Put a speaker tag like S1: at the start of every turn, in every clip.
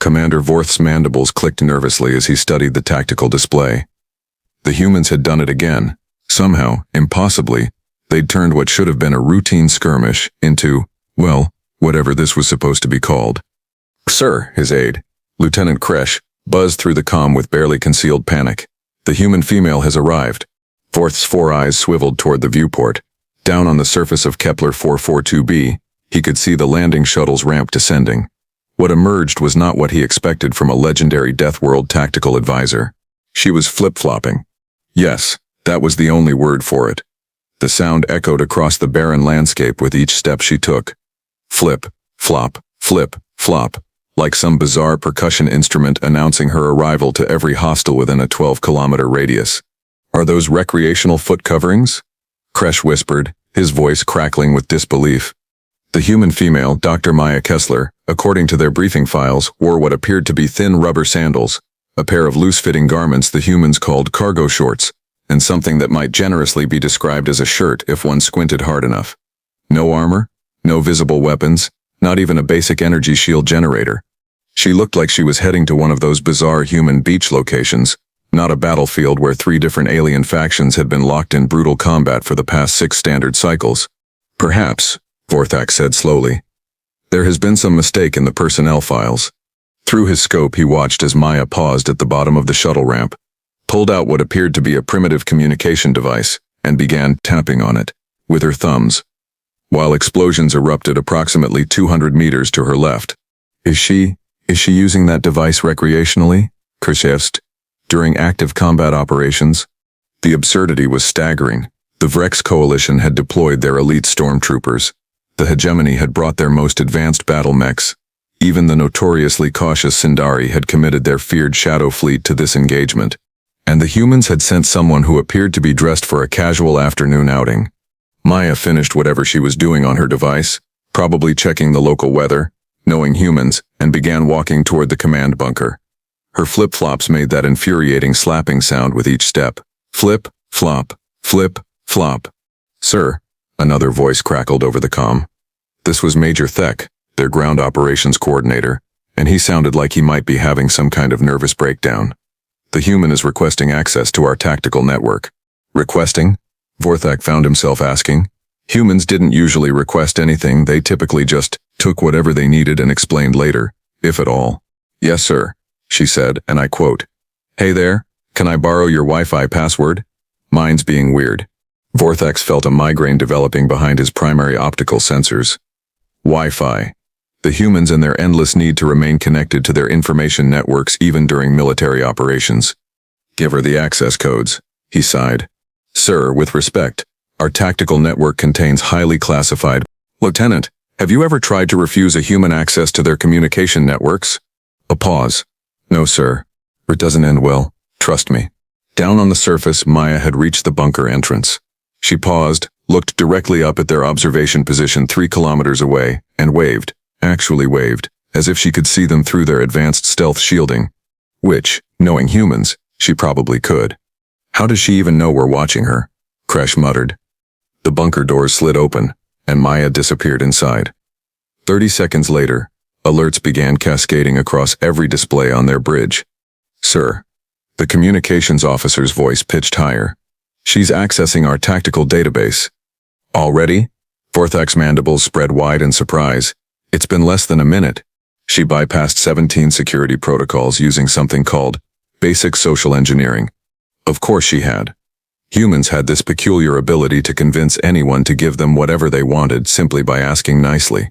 S1: Commander Vorth's mandibles clicked nervously as he studied the tactical display. The humans had done it again. Somehow, impossibly, they'd turned what should have been a routine skirmish into, well, whatever this was supposed to be called. "Sir," his aide, Lieutenant Kresh, buzzed through the comm with barely concealed panic. "The human female has arrived." Vorth's 4 eyes swiveled toward the viewport. Down on the surface of Kepler 442b, he could see the landing shuttle's ramp descending. What emerged was not what he expected from a legendary Deathworld tactical advisor. She was flip-flopping. Yes, that was the only word for it. The sound echoed across the barren landscape with each step she took. Flip, flop, flip, flop, like some bizarre percussion instrument announcing her arrival to every hostile within a 12-kilometer radius. "Are those recreational foot coverings?" Kresh whispered, his voice crackling with disbelief. The human female, Dr. Maya Kessler, according to their briefing files, wore what appeared to be thin rubber sandals, a pair of loose-fitting garments the humans called cargo shorts, and something that might generously be described as a shirt if one squinted hard enough. No armor, no visible weapons, not even a basic energy shield generator. She looked like she was heading to one of those bizarre human beach locations, not a battlefield where 3 different alien factions had been locked in brutal combat for the past 6 standard cycles. "Perhaps," Vorthak said slowly, "there has been some mistake in the personnel files." Through his scope he watched as Maya paused at the bottom of the shuttle ramp, pulled out what appeared to be a primitive communication device, and began tapping on it, with her thumbs, while explosions erupted approximately 200 meters to her left. Is she using that device recreationally?" Kresh asked. "During active combat operations?" The absurdity was staggering. The Vrex coalition had deployed their elite stormtroopers. The hegemony had brought their most advanced battle mechs. Even the notoriously cautious Sindari had committed their feared Shadow Fleet to this engagement. And the humans had sent someone who appeared to be dressed for a casual afternoon outing. Maya finished whatever she was doing on her device, probably checking the local weather, knowing humans, and began walking toward the command bunker. Her flip-flops made that infuriating slapping sound with each step. Flip, flop, flip, flop. "Sir," another voice crackled over the comm. This was Major Thek, their ground operations coordinator, and he sounded like he might be having some kind of nervous breakdown. "The human is requesting access to our tactical network." "Requesting?" Vorthak found himself asking. Humans didn't usually request anything, they typically just took whatever they needed and explained later, if at all. "Yes, sir," she said, and I quote, "Hey there, can I borrow your Wi-Fi password? Mine's being weird." Vorthax felt a migraine developing behind his primary optical sensors. Wi-Fi. The humans and their endless need to remain connected to their information networks even during military operations. "Give her the access codes," he sighed. "Sir, with respect, our tactical network contains highly classified..." "Lieutenant, have you ever tried to refuse a human access to their communication networks?" A pause. "No, sir. It doesn't end well. Trust me." Down on the surface, Maya had reached the bunker entrance. She paused, looked directly up at their observation position 3 kilometers away, and waved, actually waved, as if she could see them through their advanced stealth shielding. Which, knowing humans, she probably could. "How does she even know we're watching her?" Kresh muttered. The bunker doors slid open, and Maya disappeared inside. 30 seconds later, alerts began cascading across every display on their bridge. "Sir." The communications officer's voice pitched higher. "She's accessing our tactical database." "Already?" Vorthak's mandibles spread wide in surprise. "It's been less than a minute." She bypassed 17 security protocols using something called basic social engineering. Of course she had. Humans had this peculiar ability to convince anyone to give them whatever they wanted simply by asking nicely.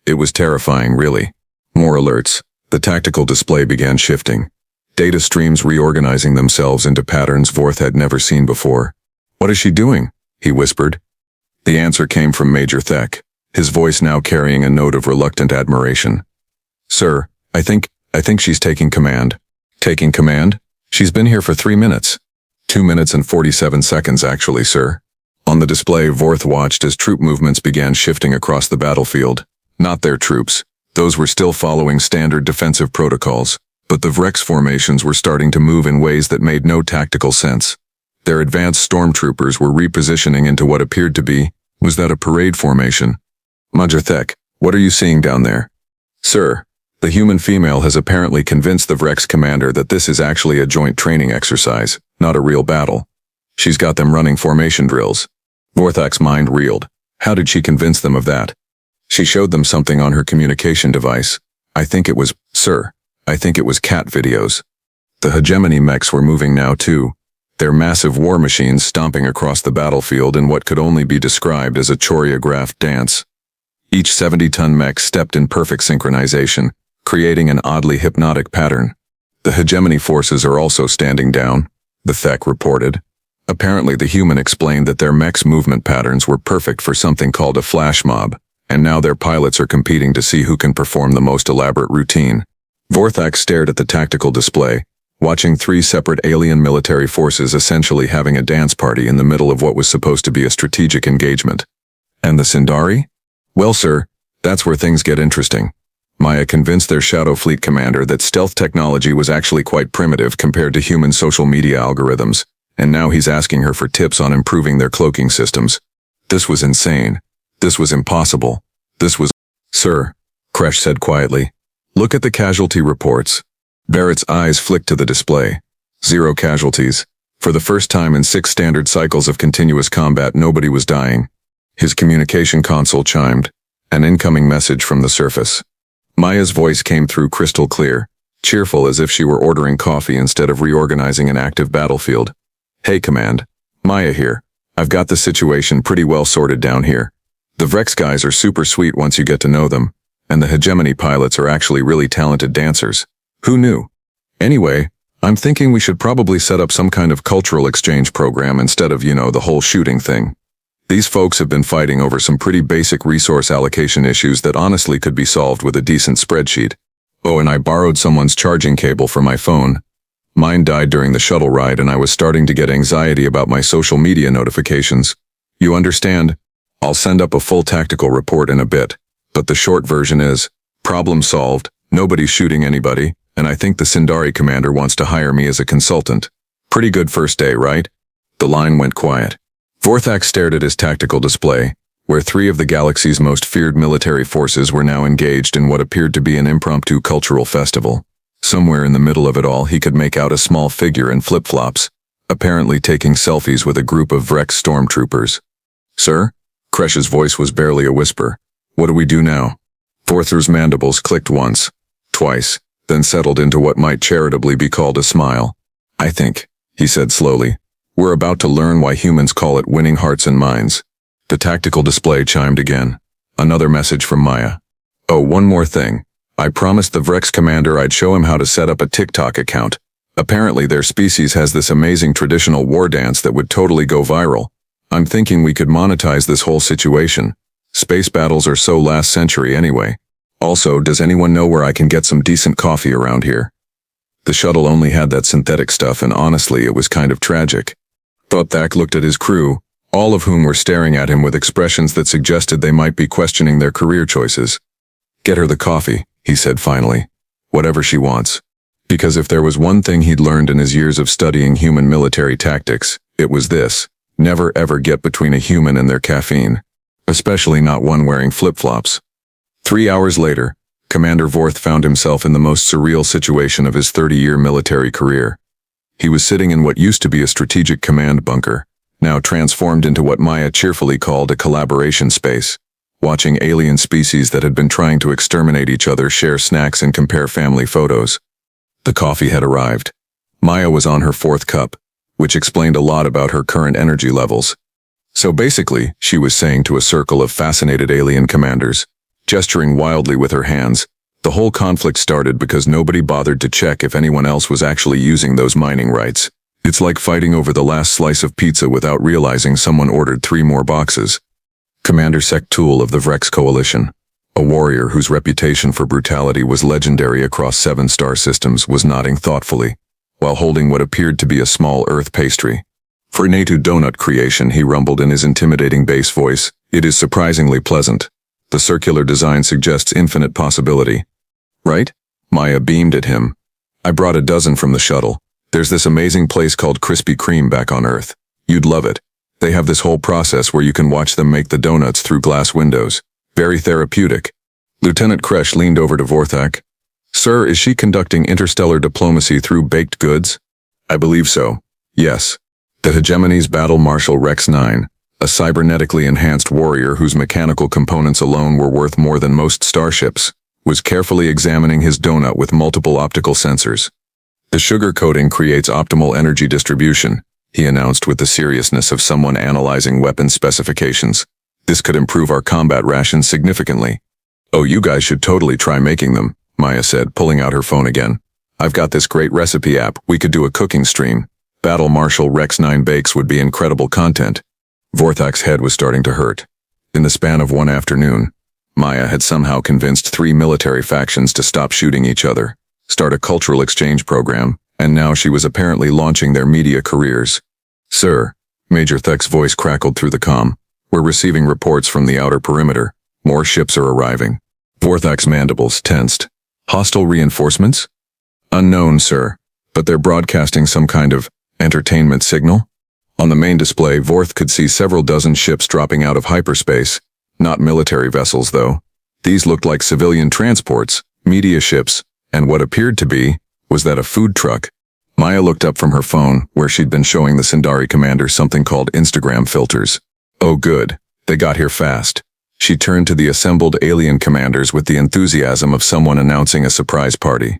S1: It was terrifying, really. More alerts. The tactical display began shifting. Data streams reorganizing themselves into patterns Vorth had never seen before. "What is she doing?" he whispered. The answer came from Major Thek, his voice now carrying a note of reluctant admiration. "Sir, I think she's taking command." "Taking command? She's been here for 3 minutes. 2 minutes and 47 seconds actually, sir." On the display, Vorth watched as troop movements began shifting across the battlefield. Not their troops. Those were still following standard defensive protocols. But the Vrex formations were starting to move in ways that made no tactical sense. Their advanced stormtroopers were repositioning into what appeared to be, was that a parade formation? "Major Thek, what are you seeing down there?" "Sir, The human female has apparently convinced the Vrex commander that this is actually a joint training exercise, not a real battle. She's got them running formation drills. Vorthak's mind reeled. How did she convince them of that? She showed them something on her communication device. I think it was cat videos. The hegemony mechs were moving now too, their massive war machines stomping across the battlefield in what could only be described as a choreographed dance. Each 70-ton mech stepped in perfect synchronization, creating an oddly hypnotic pattern. The hegemony forces are also standing down, the Thek reported. Apparently the human explained that their mech's movement patterns were perfect for something called a flash mob, and now their pilots are competing to see who can perform the most elaborate routine. Vorthak stared at the tactical display, watching 3 separate alien military forces essentially having a dance party in the middle of what was supposed to be a strategic engagement. And the Sindari? Well, sir, that's where things get interesting. Maya convinced their Shadow Fleet commander that stealth technology was actually quite primitive compared to human social media algorithms, and now he's asking her for tips on improving their cloaking systems. This was insane. This was impossible. This was— Sir, Kresh said quietly, look at the casualty reports. Barrett's eyes flicked to the display. 0 casualties. For the first time in 6 standard cycles of continuous combat, nobody was dying. His communication console chimed. An incoming message from the surface. Maya's voice came through crystal clear, cheerful as if she were ordering coffee instead of reorganizing an active battlefield. Hey, Command. Maya here. I've got the situation pretty well sorted down here. The Vrex guys are super sweet once you get to know them, and the hegemony pilots are actually really talented dancers. Who knew? Anyway, I'm thinking we should probably set up some kind of cultural exchange program instead of, the whole shooting thing. These folks have been fighting over some pretty basic resource allocation issues that honestly could be solved with a decent spreadsheet. Oh, and I borrowed someone's charging cable for my phone. Mine died during the shuttle ride and I was starting to get anxiety about my social media notifications. You understand? I'll send up a full tactical report in a bit, but the short version is, problem solved, nobody's shooting anybody, and I think the Sindari commander wants to hire me as a consultant. Pretty good first day, right? The line went quiet. Vorthak stared at his tactical display, where 3 of the galaxy's most feared military forces were now engaged in what appeared to be an impromptu cultural festival. Somewhere in the middle of it all he could make out a small figure in flip-flops, apparently taking selfies with a group of Vrex stormtroopers. Sir? Kresh's voice was barely a whisper. What do we do now? Vorther's mandibles clicked once, twice, then settled into what might charitably be called a smile. I think, he said slowly, we're about to learn why humans call it winning hearts and minds. The tactical display chimed again. Another message from Maya. Oh, one more thing. I promised the Vrex commander I'd show him how to set up a TikTok account. Apparently their species has this amazing traditional war dance that would totally go viral. I'm thinking we could monetize this whole situation. Space battles are so last century anyway. Also, does anyone know where I can get some decent coffee around here? The shuttle only had that synthetic stuff and honestly it was kind of tragic. Vorthak looked at his crew, all of whom were staring at him with expressions that suggested they might be questioning their career choices. Get her the coffee, he said finally. Whatever she wants. Because if there was one thing he'd learned in his years of studying human military tactics, it was this. Never ever get between a human and their caffeine. Especially not one wearing flip-flops. 3 hours later, Commander Vorth found himself in the most surreal situation of his 30-year military career. He was sitting in what used to be a strategic command bunker, now transformed into what Maya cheerfully called a collaboration space, watching alien species that had been trying to exterminate each other share snacks and compare family photos. The coffee had arrived. Maya was on her 4th cup, which explained a lot about her current energy levels. So basically, she was saying to a circle of fascinated alien commanders, gesturing wildly with her hands, the whole conflict started because nobody bothered to check if anyone else was actually using those mining rights. It's like fighting over the last slice of pizza without realizing someone ordered 3 more boxes. Commander Sektul of the Vrex Coalition, a warrior whose reputation for brutality was legendary across 7-star systems, was nodding thoughtfully, while holding what appeared to be a small earth pastry. For Natu donut creation, he rumbled in his intimidating bass voice, it is surprisingly pleasant. The circular design suggests infinite possibility. Right? Maya beamed at him. I brought a dozen from the shuttle. There's this amazing place called Krispy Kreme back on Earth. You'd love it. They have this whole process where you can watch them make the donuts through glass windows. Very therapeutic. Lieutenant Kresh leaned over to Vorthak. Sir, is she conducting interstellar diplomacy through baked goods? I believe so. Yes. The hegemony's Battle Marshal Rex 9, a cybernetically enhanced warrior whose mechanical components alone were worth more than most starships, was carefully examining his donut with multiple optical sensors. The sugar coating creates optimal energy distribution, he announced with the seriousness of someone analyzing weapon specifications. This could improve our combat rations significantly. Oh, you guys should totally try making them, Maya said, pulling out her phone again. I've got this great recipe app, we could do a cooking stream. Battle Marshal Rex 9 bakes would be incredible content. Vorthak's head was starting to hurt. In the span of one afternoon, Maya had somehow convinced 3 military factions to stop shooting each other, start a cultural exchange program, and now she was apparently launching their media careers. Sir, Major Thek's voice crackled through the comm. We're receiving reports from the outer perimeter. More ships are arriving. Vorthak's mandibles tensed. Hostile reinforcements? Unknown, sir, but they're broadcasting some kind of entertainment signal? On the main display, Vorth could see several dozen ships dropping out of hyperspace. Not military vessels, though. These looked like civilian transports, media ships, and what appeared to be, was that a food truck? Maya looked up from her phone, where she'd been showing the Sindari commander something called Instagram filters. Oh good, they got here fast. She turned to the assembled alien commanders with the enthusiasm of someone announcing a surprise party.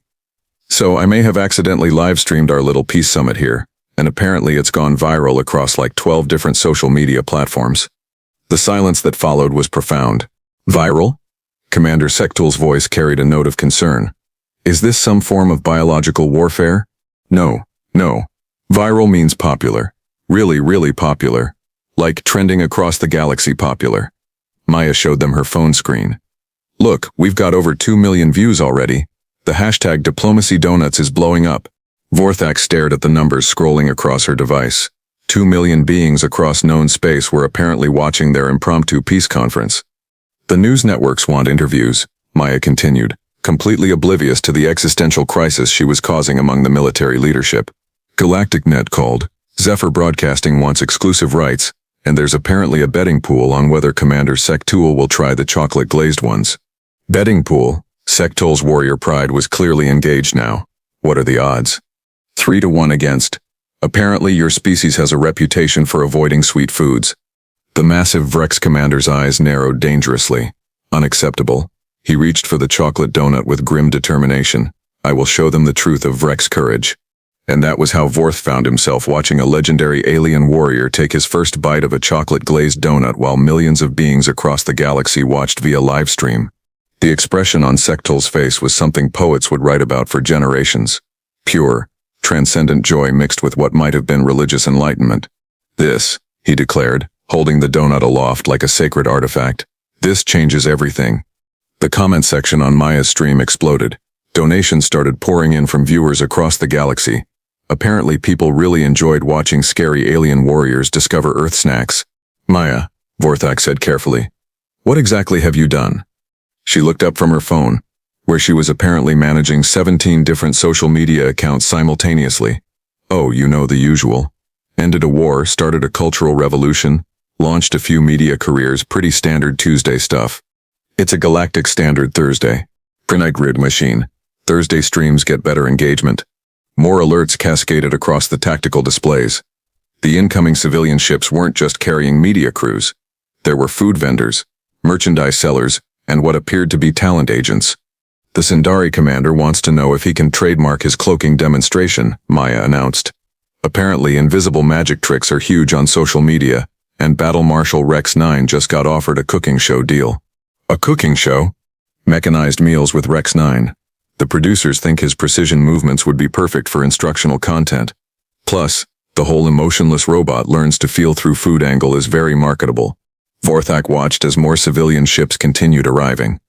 S1: So I may have accidentally live-streamed our little peace summit here, and apparently it's gone viral across like 12 different social media platforms. The silence that followed was profound. Viral? Commander Sektel's voice carried a note of concern. Is this some form of biological warfare? No. Viral means popular. Really, really popular. Like trending across the galaxy popular. Maya showed them her phone screen. Look, we've got over 2 million views already. The hashtag Diplomacy Donuts is blowing up. Vorthak stared at the numbers scrolling across her device. 2 million beings across known space were apparently watching their impromptu peace conference. The news networks want interviews, Maya continued, completely oblivious to the existential crisis she was causing among the military leadership. Galactic Net called. Zephyr Broadcasting wants exclusive rights, and there's apparently a betting pool on whether Commander Sektul will try the chocolate-glazed ones. Betting pool? Sektul's warrior pride was clearly engaged now. What are the odds? 3-1 against. Apparently your species has a reputation for avoiding sweet foods. The massive Vrex commander's eyes narrowed dangerously. Unacceptable. He reached for the chocolate donut with grim determination. I will show them the truth of Vrex courage. And that was how Vorth found himself watching a legendary alien warrior take his first bite of a chocolate-glazed donut while millions of beings across the galaxy watched via livestream. The expression on Sektul's face was something poets would write about for generations. Pure, transcendent joy mixed with what might have been religious enlightenment. This, he declared, holding the donut aloft like a sacred artifact. This changes everything. The comment section on Maya's stream exploded. Donations started pouring in from viewers across the galaxy. Apparently people really enjoyed watching scary alien warriors discover Earth snacks. Maya, Vorthak said carefully. What exactly have you done? She looked up from her phone, where she was apparently managing 17 different social media accounts simultaneously. Oh, you know the usual. Ended a war, started a cultural revolution, launched a few media careers, pretty standard Tuesday stuff. It's a galactic standard Thursday. Prenite grid machine. Thursday streams get better engagement. More alerts cascaded across the tactical displays. The incoming civilian ships weren't just carrying media crews. There were food vendors, merchandise sellers, and what appeared to be talent agents. The Sindari commander wants to know if he can trademark his cloaking demonstration, Maya announced. Apparently invisible magic tricks are huge on social media, and Battle Marshal Rex 9 just got offered a cooking show deal. A cooking show? Mechanized meals with Rex 9. The producers think his precision movements would be perfect for instructional content. Plus, the whole emotionless robot learns to feel through food angle is very marketable. Vorthak watched as more civilian ships continued arriving.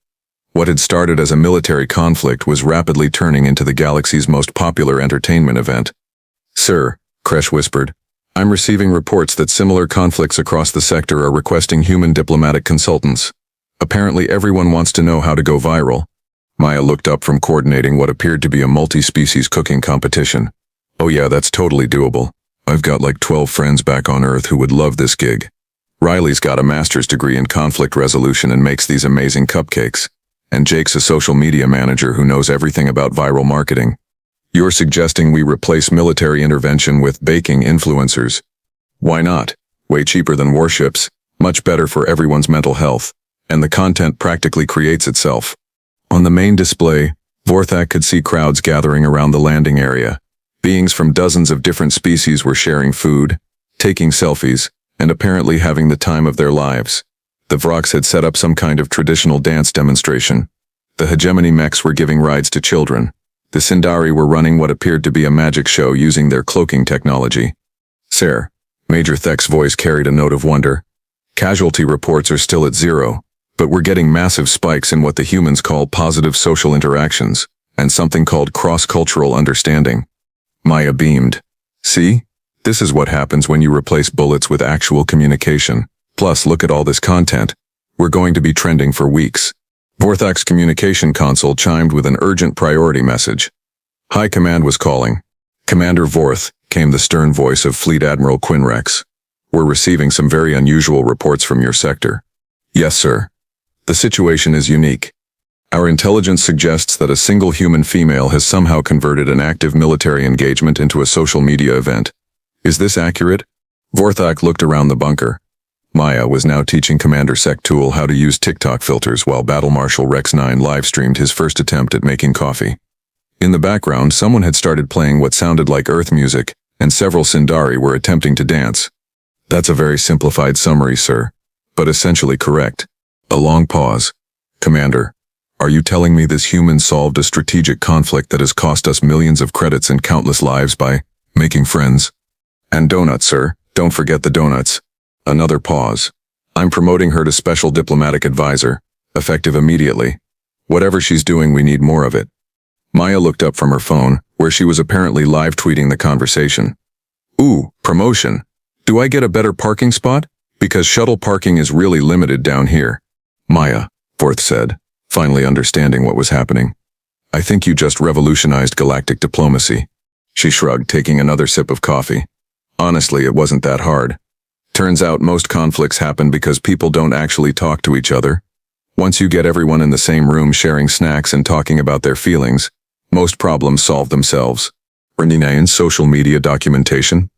S1: What had started as a military conflict was rapidly turning into the galaxy's most popular entertainment event. Sir, Kresh whispered, I'm receiving reports that similar conflicts across the sector are requesting human diplomatic consultants. Apparently everyone wants to know how to go viral. Maya looked up from coordinating what appeared to be a multi-species cooking competition. Oh yeah, that's totally doable. I've got like 12 friends back on Earth who would love this gig. Riley's got a master's degree in conflict resolution and makes these amazing cupcakes. and Jake's a social media manager who knows everything about viral marketing. You're suggesting we replace military intervention with baking influencers. Why not? Way cheaper than warships, much better for everyone's mental health, and the content practically creates itself. On the main display, Vorthak could see crowds gathering around the landing area. Beings from dozens of different species were sharing food, taking selfies, and apparently having the time of their lives. The Vroks had set up some kind of traditional dance demonstration. The hegemony mechs were giving rides to children. The Sindari were running what appeared to be a magic show using their cloaking technology. Sir, Major Thek's voice carried a note of wonder. Casualty reports are still at 0, but we're getting massive spikes in what the humans call positive social interactions, and something called cross-cultural understanding. Maya beamed. See? This is what happens when you replace bullets with actual communication. Plus, look at all this content. We're going to be trending for weeks. Vorthak's communication console chimed with an urgent priority message. High Command was calling. Commander Vorth, came the stern voice of Fleet Admiral Quinrex. We're receiving some very unusual reports from your sector. Yes, sir. The situation is unique. Our intelligence suggests that a single human female has somehow converted an active military engagement into a social media event. Is this accurate? Vorthak looked around the bunker. Maya was now teaching Commander Sektul how to use TikTok filters while Battle Marshal Rex 9 live-streamed his first attempt at making coffee. In the background, someone had started playing what sounded like Earth music, and several Sindari were attempting to dance. That's a very simplified summary, sir, but essentially correct. A long pause. Commander, are you telling me this human solved a strategic conflict that has cost us millions of credits and countless lives by making friends? And donuts, sir. Don't forget the donuts. Another pause. I'm promoting her to Special Diplomatic Advisor, effective immediately. Whatever she's doing, we need more of it. Maya looked up from her phone, where she was apparently live tweeting the conversation. Ooh, promotion. Do I get a better parking spot? Because shuttle parking is really limited down here. Maya, Vorth said, finally understanding what was happening. I think you just revolutionized galactic diplomacy. She shrugged, taking another sip of coffee. Honestly, it wasn't that hard. Turns out most conflicts happen because people don't actually talk to each other. Once you get everyone in the same room sharing snacks and talking about their feelings, most problems solve themselves. Reninayan's social media documentation?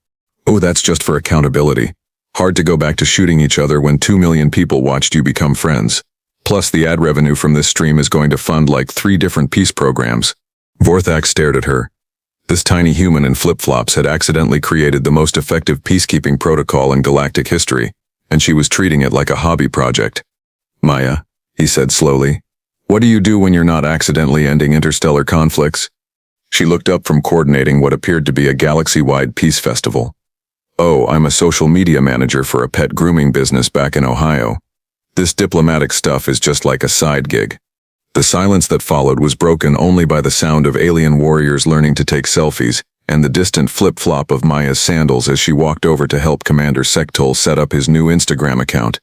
S1: Oh, that's just for accountability. Hard to go back to shooting each other when 2 million people watched you become friends. Plus, the ad revenue from this stream is going to fund like 3 different peace programs. Vorthak stared at her. This tiny human in flip-flops had accidentally created the most effective peacekeeping protocol in galactic history, and she was treating it like a hobby project. Maya, he said slowly, what do you do when you're not accidentally ending interstellar conflicts? She looked up from coordinating what appeared to be a galaxy-wide peace festival. Oh, I'm a social media manager for a pet grooming business back in Ohio. This diplomatic stuff is just like a side gig. The silence that followed was broken only by the sound of alien warriors learning to take selfies and the distant flip-flop of Maya's sandals as she walked over to help Commander Sektul set up his new Instagram account.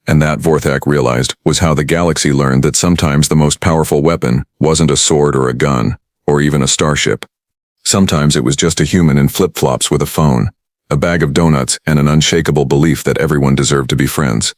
S1: And that, Vorthak realized, was how the galaxy learned that sometimes the most powerful weapon wasn't a sword or a gun, or even a starship. Sometimes it was just a human in flip-flops with a phone, a bag of donuts, and an unshakable belief that everyone deserved to be friends.